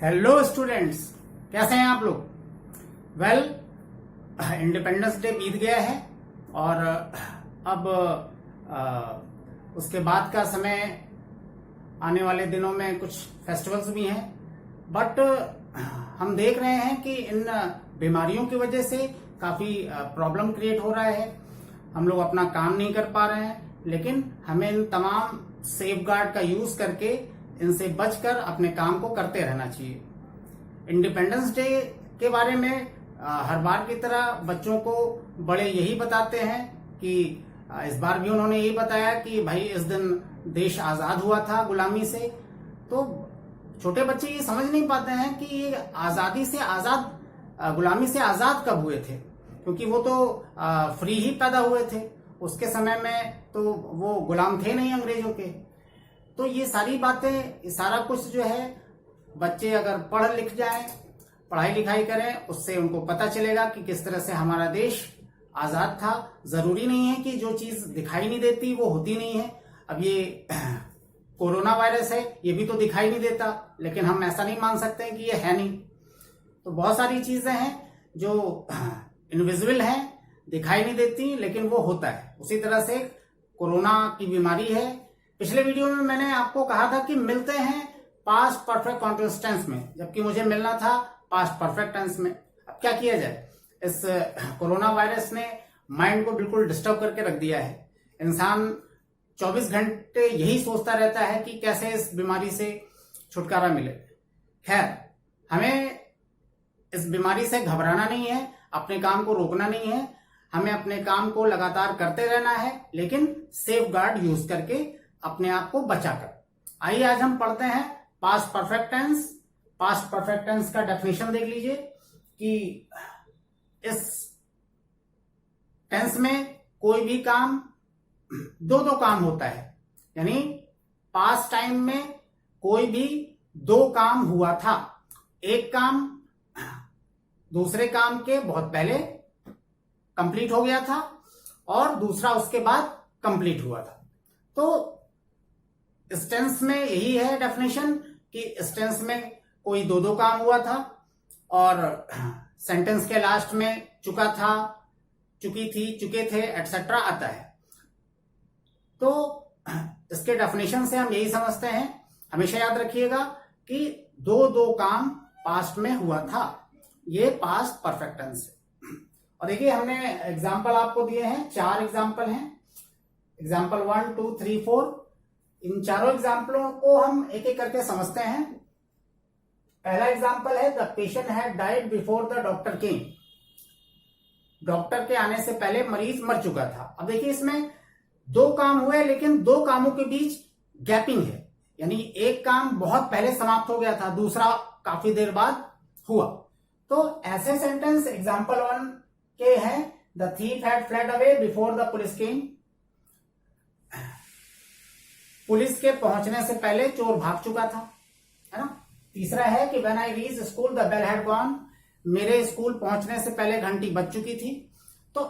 Hello students, कैसे हैं आप लोग। वेल, इंडिपेंडेंस डे बीत गया है और अब उसके बाद का समय आने वाले दिनों में कुछ फेस्टिवल्स भी हैं। बट हम देख रहे हैं कि इन बीमारियों की वजह से काफी प्रॉब्लम क्रिएट हो रहा है। हम लोग अपना काम नहीं कर पा रहे हैं, लेकिन हमें इन तमाम सेफ गार्ड का यूज करके इनसे बचकर अपने काम को करते रहना चाहिए। इंडिपेंडेंस डे के बारे में हर बार की तरह बच्चों को बड़े यही बताते हैं कि इस बार भी उन्होंने यही बताया कि भाई इस दिन देश आजाद हुआ था गुलामी से। तो छोटे बच्चे ये समझ नहीं पाते हैं कि ये आजादी से आजाद, गुलामी से आजाद कब हुए थे, क्योंकि वो तो फ्री ही पैदा हुए थे। उसके समय में तो वो गुलाम थे नहीं अंग्रेजों के। तो ये सारी बातें, ये सारा कुछ जो है, बच्चे अगर पढ़ लिख जाएं, पढ़ाई लिखाई करें, उससे उनको पता चलेगा कि किस तरह से हमारा देश आजाद था। जरूरी नहीं है कि जो चीज दिखाई नहीं देती वो होती नहीं है। अब ये कोरोना वायरस है, ये भी तो दिखाई नहीं देता, लेकिन हम ऐसा नहीं मान सकते कि ये है नहीं। तो बहुत सारी चीजें हैं जो इनविजिबल हैं, दिखाई नहीं देती, लेकिन वो होता है। उसी तरह से कोरोना की बीमारी है। पिछले वीडियो में मैंने आपको कहा था कि मिलते हैं पास्ट परफेक्ट कंटीन्यूअस टेंस में, जबकि मुझे मिलना था पास्ट परफेक्ट टेंस में। अब क्या किया जाए, इस कोरोना वायरस ने माइंड को बिल्कुल डिस्टर्ब करके रख दिया है। इंसान 24 घंटे यही सोचता रहता है कि कैसे इस बीमारी से छुटकारा मिले। खैर, हमें इस बीमारी से घबराना नहीं है, अपने काम को रोकना नहीं है, हमें अपने काम को लगातार करते रहना है, लेकिन सेफ गार्ड यूज करके अपने आप को बचाकर। आइए आज हम पढ़ते हैं past perfect tense. Past perfect tense का डेफिनेशन देख लीजिए कि इस टेंस में कोई भी काम दो काम होता है, यानी पास्ट टाइम में कोई भी दो काम हुआ था। एक काम दूसरे काम के बहुत पहले कंप्लीट हो गया था और दूसरा उसके बाद कंप्लीट हुआ था। तो इस टेंस में यही है डेफिनेशन कि इस टेंस में कोई दो काम हुआ था और सेंटेंस के लास्ट में चुका था, चुकी थी, चुके थे, एटसेट्रा आता है। तो इसके डेफिनेशन से हम यही समझते हैं, हमेशा याद रखिएगा कि दो काम पास्ट में हुआ था। ये पास्ट परफेक्ट टेंस है। और देखिए, हमने एग्जाम्पल आपको दिए हैं, 4 एग्जाम्पल हैं। एग्जाम्पल 1, 2, 3, 4। इन चारों एग्जाम्पलों को हम एक एक करके समझते हैं। पहला एग्जाम्पल है, the patient had died before the doctor came. Doctor के आने से पहले मरीज मर चुका था। अब देखिए, इसमें दो काम हुए, लेकिन दो कामों के बीच गैपिंग है, यानी एक काम बहुत पहले समाप्त हो गया था, दूसरा काफी देर बाद हुआ। तो ऐसे सेंटेंस एग्जाम्पल 1 के हैं, the thief had fled away before the police came. Police के पहुंचने से पहले चोर भाग चुका था, है ना। तीसरा है कि when I reach school the bell had gone. मेरे स्कूल पहुंचने से पहले घंटी बज चुकी थी। तो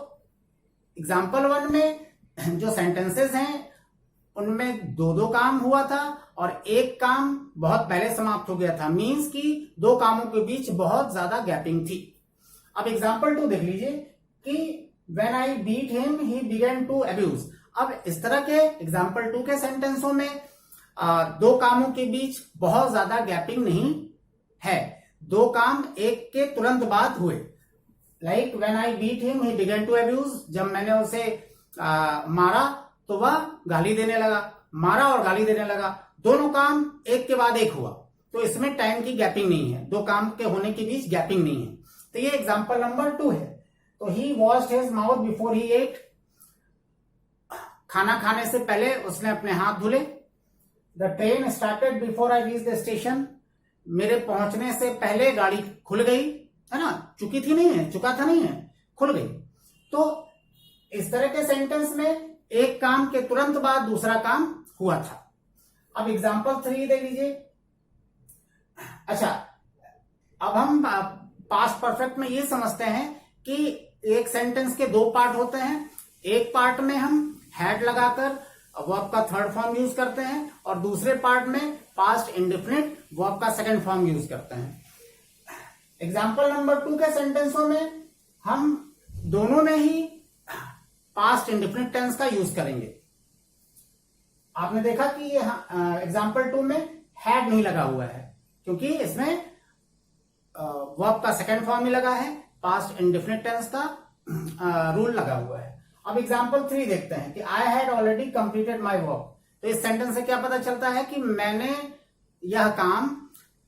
एग्जाम्पल 1 में जो सेंटेंसेस हैं उनमें दो काम हुआ था और एक काम बहुत पहले समाप्त हो गया था, मींस कि दो कामों के बीच बहुत ज्यादा गैपिंग थी। अब एग्जाम्पल 2 देख लीजिए कि when I beat him he began to abuse. अब इस तरह के एग्जाम्पल 2 के सेंटेंसों में दो कामों के बीच बहुत ज्यादा गैपिंग नहीं है, दो काम एक के तुरंत बाद हुए। Like when I beat him he began to abuse. जब मैंने उसे मारा तो वह गाली देने लगा। मारा और गाली देने लगा, दोनों काम एक के बाद एक हुआ। तो इसमें टाइम की गैपिंग नहीं है, दो काम के होने के बीच गैपिंग नहीं है। तो ये एग्जाम्पल नंबर 2 है। तो he washed his mouth before he ate. खाना खाने से पहले उसने अपने हाथ धुले। The train started before I reach the station. मेरे पहुंचने से पहले गाड़ी खुल गई, है ना, चुकी थी नहीं है, चुका था नहीं है, खुल गई। तो इस तरह के सेंटेंस में एक काम के तुरंत बाद दूसरा काम हुआ था। अब एग्जाम्पल 3 देख लीजिए। अच्छा, अब हम पास्ट परफेक्ट में ये समझते हैं कि एक सेंटेंस के दो पार्ट होते हैं। एक पार्ट में हम हैड लगाकर वर्ब का थर्ड फॉर्म यूज करते हैं और दूसरे पार्ट में पास्ट इंडेफिनिट वर्ब का सेकंड फॉर्म यूज करते हैं। एग्जाम्पल नंबर 2 के सेंटेंसों में हम दोनों में ही पास्ट इंडेफिनिट टेंस का यूज करेंगे। आपने देखा कि ये एग्जाम्पल 2 में हैड नहीं लगा हुआ है क्योंकि इसमें वर्ब का सेकंड फॉर्म ही लगा है, पास्ट इंडेफिनिट टेंस का रूल लगा हुआ है। अब एग्जाम्पल 3 देखते हैं कि I had already completed my work. तो इस सेंटेंस से क्या पता चलता है कि मैंने यह काम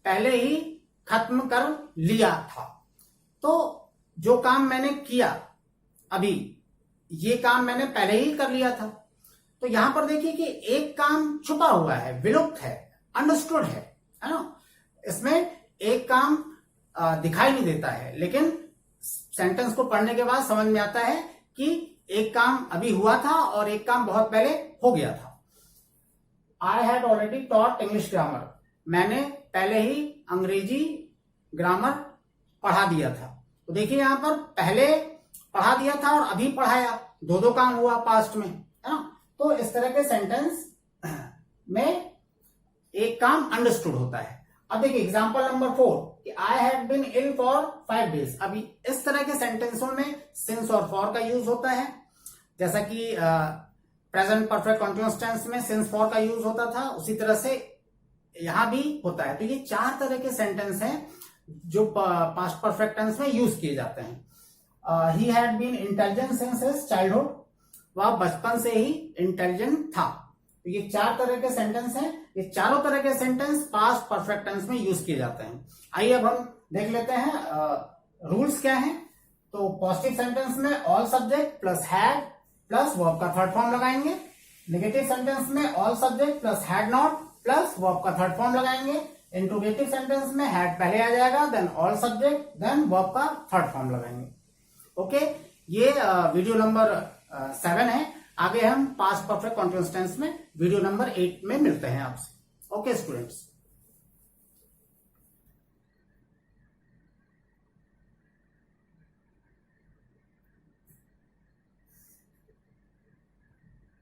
पहले ही खत्म कर लिया था। तो जो काम मैंने किया अभी, ये काम मैंने पहले ही कर लिया था। तो यहां पर देखिए कि एक काम छुपा हुआ है, विलुप्त है, अंडरस्टूड है ना। इसमें एक काम दिखाई नहीं देता है, लेकिन सेंटेंस को पढ़ने के बाद समझ में आता है कि एक काम अभी हुआ था और एक काम बहुत पहले हो गया था। I had already taught English grammar. मैंने पहले ही अंग्रेजी ग्रामर पढ़ा दिया था। तो देखिए यहां पर पहले पढ़ा दिया था और अभी पढ़ाया, दो काम हुआ पास्ट में, है ना। तो इस तरह के सेंटेंस में एक काम अंडरस्टूड होता है। अब देखिए एग्जाम्पल नंबर 4 कि I had been ill for 5 days। अभी इस तरह के सेंटेंसों में सिंस और फॉर का यूज होता है, जैसा कि प्रेजेंट परफेक्ट कंटीन्यूअस टेंस में सिंस फॉर का यूज होता था, उसी तरह से यहां भी होता है। तो ये 4 तरह के सेंटेंस हैं जो पास्ट परफेक्ट टेंस में यूज किए जाते हैं। He had been intelligent since his childhood. वह बचपन से ही इंटेलिजेंट था। तो ये 4 तरह के सेंटेंस हैं। ये चारों तरह के सेंटेंस पास्ट परफेक्ट टेंस में यूज किए जाते हैं। आइए अब हम देख लेते हैं रूल्स क्या हैं। तो पॉजिटिव सेंटेंस में all subject plus had plus verb का थर्ड फॉर्म लगाएंगे। नेगेटिव सेंटेंस में all subject plus had not plus verb का थर्ड फॉर्म लगाएंगे। इंट्रोगेटिव सेंटेंस में हैड पहले आ जाएगा, then all subject, then verb का थर्ड फॉर्म लगाएंगे। ओके, ये वीडियो नंबर 7 है। आगे हम पास्ट परफेक्ट कंटीन्यूअस टेंस में वीडियो नंबर 8 में मिलते हैं आपसे। Okay students.